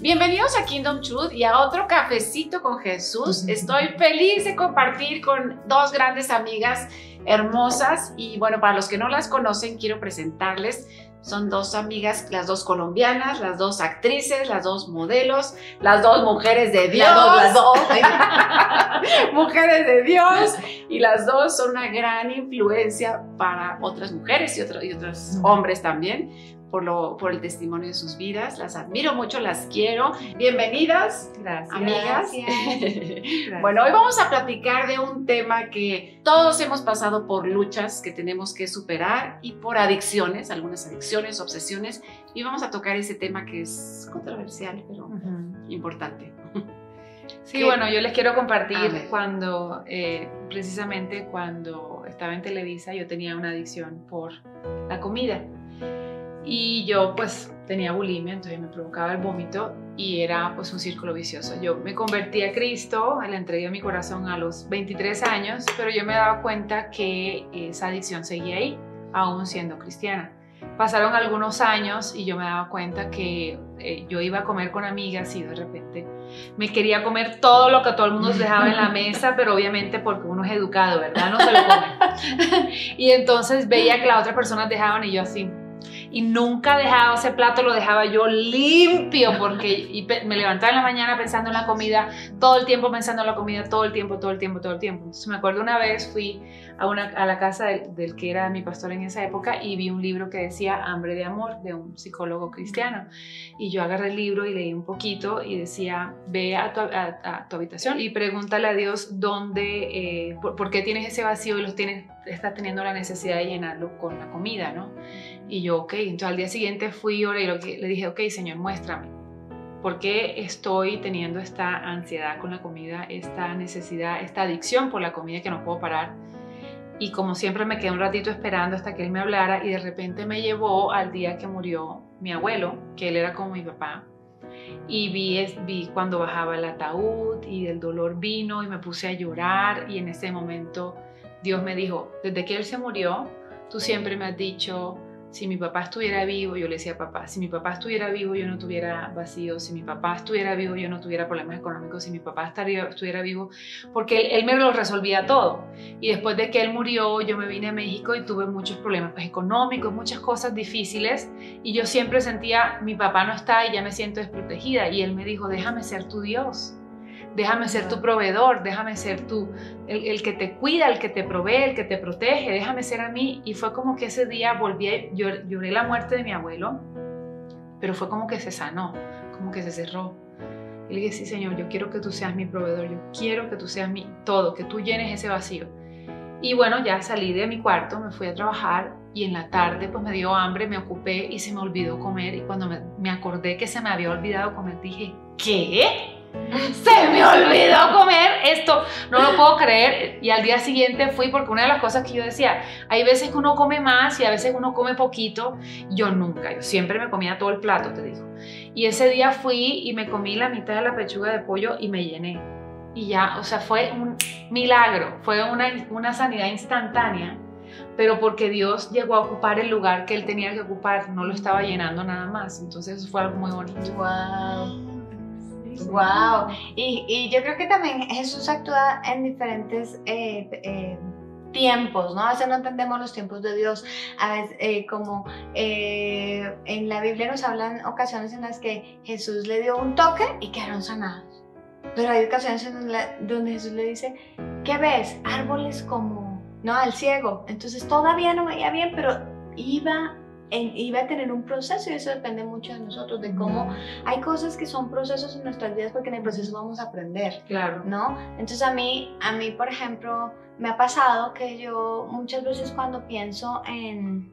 Bienvenidos a Kingdom Truth y a otro cafecito con Jesús. Estoy feliz de compartir con dos grandes amigas hermosas y bueno, para los que no las conocen, quiero presentarles. Son dos amigas, las dos colombianas, las dos actrices, las dos modelos, las dos mujeres de Dios. Las dos. Mujeres de Dios. Y las dos son una gran influencia para otras mujeres y otros hombres también. Por el testimonio de sus vidas. Las admiro mucho, las quiero. Bienvenidas, Gracias. amigas. Gracias. Bueno, hoy vamos a platicar de un tema que todos hemos pasado por luchas que tenemos que superar y por adicciones, algunas adicciones, obsesiones, y vamos a tocar ese tema que es controversial, pero importante. Sí, bueno, yo les quiero compartir cuando, precisamente cuando estaba en Televisa, yo tenía una adicción por la comida. Y yo pues tenía bulimia, entonces me provocaba el vómito y era pues un círculo vicioso. Yo me convertí a Cristo, le entregué mi corazón a los 23 años, pero yo me daba cuenta que esa adicción seguía ahí, aún siendo cristiana. Pasaron algunos años y yo me daba cuenta que yo iba a comer con amigas y de repente me quería comer todo lo que todo el mundo dejaba en la mesa, pero obviamente porque uno es educado, ¿verdad? No se lo come. Y entonces veía que las otras personas dejaban y yo así. Y nunca dejaba ese plato, lo dejaba yo limpio porque me levantaba en la mañana pensando en la comida, todo el tiempo pensando en la comida, todo el tiempo. Entonces me acuerdo una vez fui a la casa del que era mi pastor en esa época y vi un libro que decía Hambre de Amor, de un psicólogo cristiano. Y yo agarré el libro y leí un poquito y decía, ve a tu habitación y pregúntale a Dios dónde, por qué tienes ese vacío y estás teniendo la necesidad de llenarlo con la comida, ¿no? Y yo, ok, entonces al día siguiente fui, oré y le dije, ok, Señor, muéstrame. ¿Por qué estoy teniendo esta ansiedad con la comida, esta necesidad, esta adicción por la comida que no puedo parar? Y como siempre me quedé un ratito esperando hasta que Él me hablara y de repente me llevó al día que murió mi abuelo, que él era como mi papá. Y vi cuando bajaba el ataúd y el dolor vino y me puse a llorar y en ese momento Dios me dijo, desde que él se murió, tú siempre me has dicho, si mi papá estuviera vivo, yo le decía papá, si mi papá estuviera vivo yo no tuviera vacío, si mi papá estuviera vivo yo no tuviera problemas económicos, si mi papá estuviera vivo, porque él me lo resolvía todo. Y después de que él murió, yo me vine a México y tuve muchos problemas económicos, muchas cosas difíciles, y yo siempre sentía, mi papá no está y ya me siento desprotegida, y él me dijo, déjame ser tu Dios. Déjame ser tu proveedor, déjame ser el que te cuida, el que te provee, el que te protege, déjame ser a mí. Y fue como que ese día lloré la muerte de mi abuelo, pero fue como que se sanó, como que se cerró. Y le dije, sí, Señor, yo quiero que tú seas mi proveedor, yo quiero que tú seas mi todo, que tú llenes ese vacío. Y bueno, ya salí de mi cuarto, me fui a trabajar y en la tarde pues me dio hambre, me ocupé y se me olvidó comer. Y cuando me acordé que se me había olvidado comer, dije, ¿qué? Se me olvidó comer esto, no lo puedo creer. Y al día siguiente fui, porque una de las cosas que yo decía, hay veces que uno come más y a veces uno come poquito. Yo siempre me comía todo el plato, te digo. Y ese día fui y me comí la mitad de la pechuga de pollo y me llené. Y ya, o sea, fue un milagro, fue una sanidad instantánea, pero porque Dios llegó a ocupar el lugar que Él tenía que ocupar, no lo estaba llenando nada más. Entonces eso fue algo muy bonito. Wow. Wow. Y yo creo que también Jesús actúa en diferentes tiempos, ¿no? A veces no entendemos los tiempos de Dios. A veces, en la Biblia nos hablan ocasiones en las que Jesús le dio un toque y quedaron sanados. Pero hay ocasiones donde Jesús le dice, ¿qué ves? Árboles como, ¿no? Al ciego. Entonces todavía no veía bien, pero iba a tener un proceso y eso depende mucho de nosotros, de cómo hay cosas que son procesos en nuestras vidas porque en el proceso vamos a aprender, claro, ¿no? Entonces a mí por ejemplo, me ha pasado que yo muchas veces cuando pienso en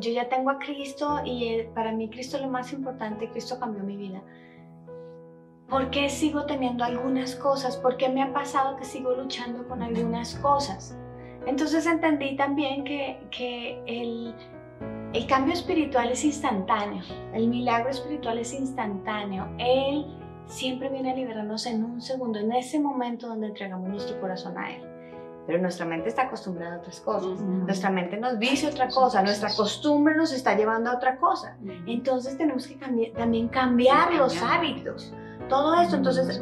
yo ya tengo a Cristo y para mí Cristo es lo más importante, Cristo cambió mi vida. ¿Por qué sigo teniendo algunas cosas? ¿Por qué me ha pasado que sigo luchando con algunas cosas? Entonces entendí también que el cambio espiritual es instantáneo, el milagro espiritual es instantáneo. Él siempre viene a liberarnos en un segundo, en ese momento donde entregamos nuestro corazón a Él. pero nuestra mente está acostumbrada a otras cosas. Nuestra mente nos dice otra cosa, nuestra costumbre nos está llevando a otra cosa. Entonces tenemos que también cambiar los hábitos. Todo esto, entonces,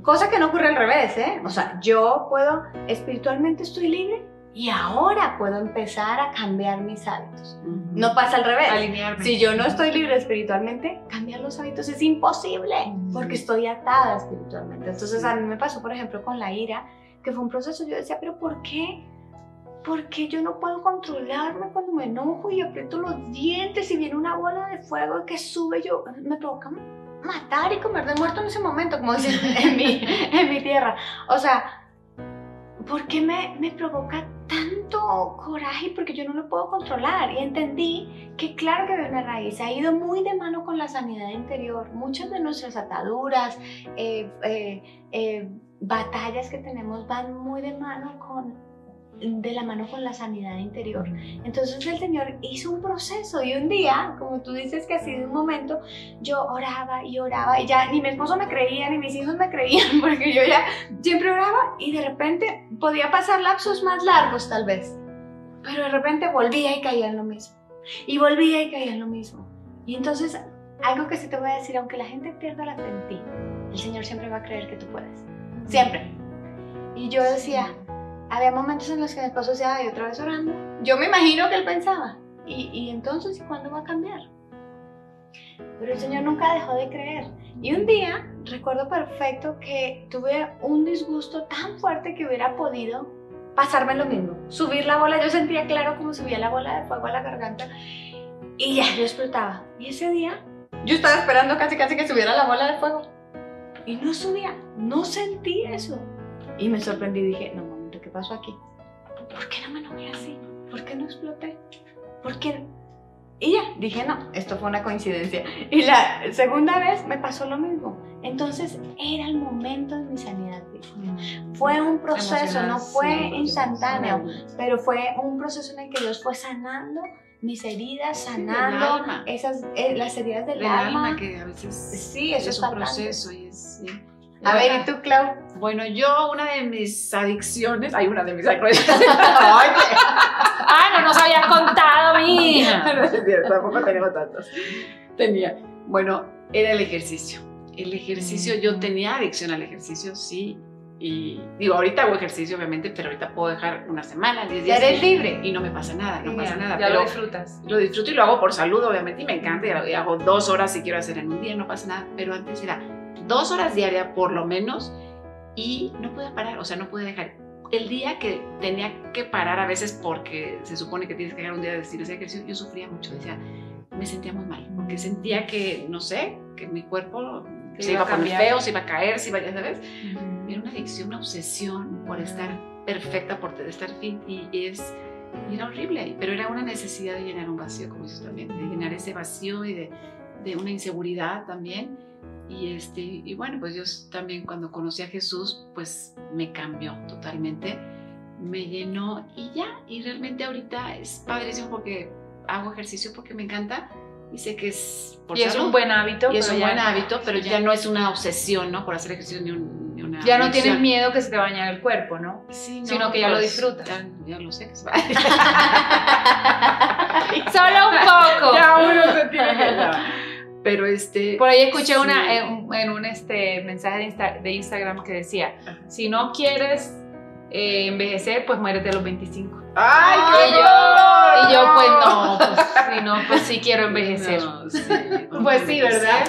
cosa que no ocurre al revés, ¿eh? O sea, yo puedo, espiritualmente estoy libre y ahora puedo empezar a cambiar mis hábitos. No pasa al revés. Alinearme. Si yo no estoy libre espiritualmente, cambiar los hábitos es imposible porque estoy atada espiritualmente. Entonces a mí me pasó, por ejemplo, con la ira, que fue un proceso. Yo decía, pero ¿por qué? ¿Por qué yo no puedo controlarme cuando me enojo y aprieto los dientes y viene una bola de fuego que sube? Yo me provoca matar y comer de muerto en ese momento, como dicen en mi tierra. O sea, ¿por qué me provoca tanto coraje? Porque yo no lo puedo controlar. Y entendí que claro que había una raíz, ha ido muy de mano con la sanidad interior. Muchas de nuestras ataduras, batallas que tenemos van muy de la mano con la sanidad interior. Entonces el Señor hizo un proceso y un día, como tú dices que ha sido un momento, yo oraba y ya ni mi esposo me creía ni mis hijos me creían porque yo ya siempre oraba y de repente podía pasar lapsos más largos tal vez, pero de repente volvía y caía en lo mismo y volvía y caía en lo mismo. Y entonces algo que sí te voy a decir, aunque la gente pierda la fe en ti, el Señor siempre va a creer que tú puedes, siempre. Y yo decía, había momentos en los que mi esposo decía, ay, otra vez orando. Yo me imagino que él pensaba, y entonces, ¿cuándo va a cambiar? Pero el Señor nunca dejó de creer. Y un día, recuerdo perfecto que tuve un disgusto tan fuerte que hubiera podido pasarme lo mismo. Subir la bola, yo sentía claro como subía la bola de fuego a la garganta, y ya, yo explotaba. Y ese día, yo estaba esperando casi que subiera la bola de fuego. Y no subía, no sentí eso. Y me sorprendí y dije, no, ¿qué pasó aquí? ¿Por qué no me enojé así? ¿Por qué no exploté? ¿Por qué? Y ya, dije no, esto fue una coincidencia. Y la segunda vez me pasó lo mismo. Entonces era el momento de mi sanidad. Fue un proceso, no fue instantáneo, pero fue un proceso en el que Dios fue sanando mis heridas, sanando las heridas del alma. Que a veces sí, eso es un proceso y es... Sí. A ver, ¿y tú, Clau? Bueno, yo una de mis adicciones... Hay una de mis adicciones. ¡Ah, no nos habías contado, mija! No es cierto, tampoco tenemos tantos. Bueno, era el ejercicio. El ejercicio, yo tenía adicción al ejercicio, sí. Y digo, ahorita hago ejercicio, obviamente, pero ahorita puedo dejar una semana, 10 días. Ya eres libre. Y no me pasa nada, no pasa nada. Ya pero lo disfrutas. Lo disfruto y lo hago por salud, obviamente, y me encanta. Y hago 2 horas si quiero hacer en un día, no pasa nada. Pero antes era 2 horas diarias por lo menos y no podía parar, o sea, no podía dejar. El día que tenía que parar a veces porque se supone que tienes que dejar un día de decir ese ejercicio, yo sufría mucho, decía, me sentía muy mal, porque sentía que, no sé, que mi cuerpo se iba a poner feo, se iba a caer, se iba, ya sabes. Era una adicción, una obsesión por estar perfecta, por estar fit, y era horrible, pero era una necesidad de llenar un vacío, como dices también, de llenar ese vacío y de una inseguridad también. Y bueno, pues yo también cuando conocí a Jesús, pues me cambió totalmente, me llenó y ya, y realmente ahorita es padrísimo porque hago ejercicio porque me encanta y sé que es por salud. Es un buen hábito. Y es un buen hábito, pero ya no es una obsesión, ¿no? Por hacer ejercicio ni una ya no adicción. tienes miedo que se te bañe el cuerpo, ¿no? Sí, no, sino que ya lo disfrutas. Ya lo sé que se va. Solo un poco. Ya uno se tiene que... Pero por ahí escuché sí. en un mensaje de Instagram que decía, si no quieres envejecer, pues muérete a los 25. ¡Ay, qué y yo pues no, pues sí quiero envejecer. No, sí, pues sí, ¿verdad?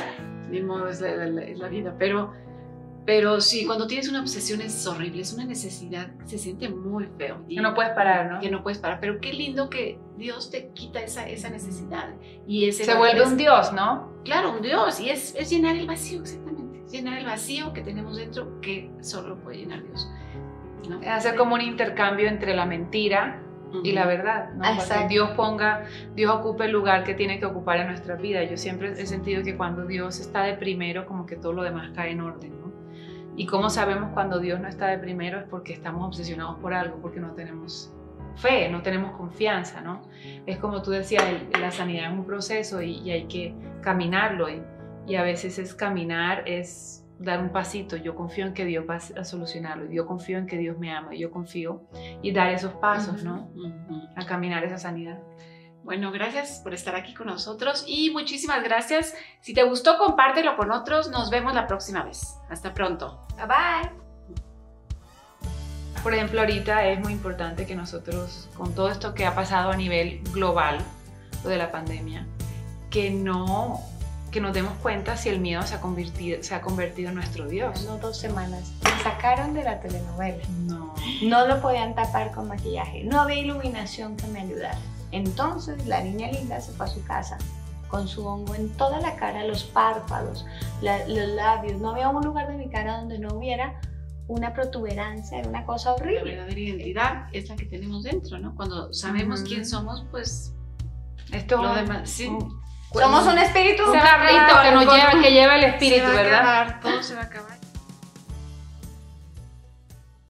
Ni modo, es la vida, pero sí, cuando tienes una obsesión es horrible, es una necesidad, se siente muy feo. Que no puedes parar, ¿no? Que no puedes parar, pero qué lindo que Dios te quita esa necesidad. Y se vuelve un Dios, ¿no? Claro, un Dios, y es llenar el vacío, exactamente. Es llenar el vacío que tenemos dentro que solo puede llenar Dios, ¿no? Es hacer como un intercambio entre la mentira y la verdad, ¿no? Para que Dios ocupe el lugar que tiene que ocupar en nuestra vida. Yo siempre he sentido que cuando Dios está de primero, como que todo lo demás cae en orden, ¿no? Y cómo sabemos cuando Dios no está de primero es porque estamos obsesionados por algo, porque no tenemos fe, no tenemos confianza, ¿no? Es como tú decías, la sanidad es un proceso y hay que caminarlo y a veces caminar es dar un pasito. Yo confío en que Dios va a solucionarlo. Yo confío en que Dios me ama. Yo confío y dar esos pasos, ¿no? A caminar esa sanidad. Bueno, gracias por estar aquí con nosotros y muchísimas gracias. Si te gustó, compártelo con otros. Nos vemos la próxima vez. Hasta pronto. Bye bye. Por ejemplo, ahorita es muy importante que nosotros, con todo esto que ha pasado a nivel global, lo de la pandemia, que nos demos cuenta si el miedo se ha convertido en nuestro Dios. No 2 semanas. Me sacaron de la telenovela. No lo podían tapar con maquillaje. No había iluminación que me ayudara. Entonces la niña linda se fue a su casa con su hongo en toda la cara, los párpados, los labios. No había un lugar de mi cara donde no hubiera una protuberancia, era una cosa horrible. La verdadera identidad es la que tenemos dentro, ¿no? Cuando sabemos quién somos, pues esto lo demás, sí. Somos un espíritu, un carrito que lleva el espíritu, ¿verdad? Todo se va a acabar.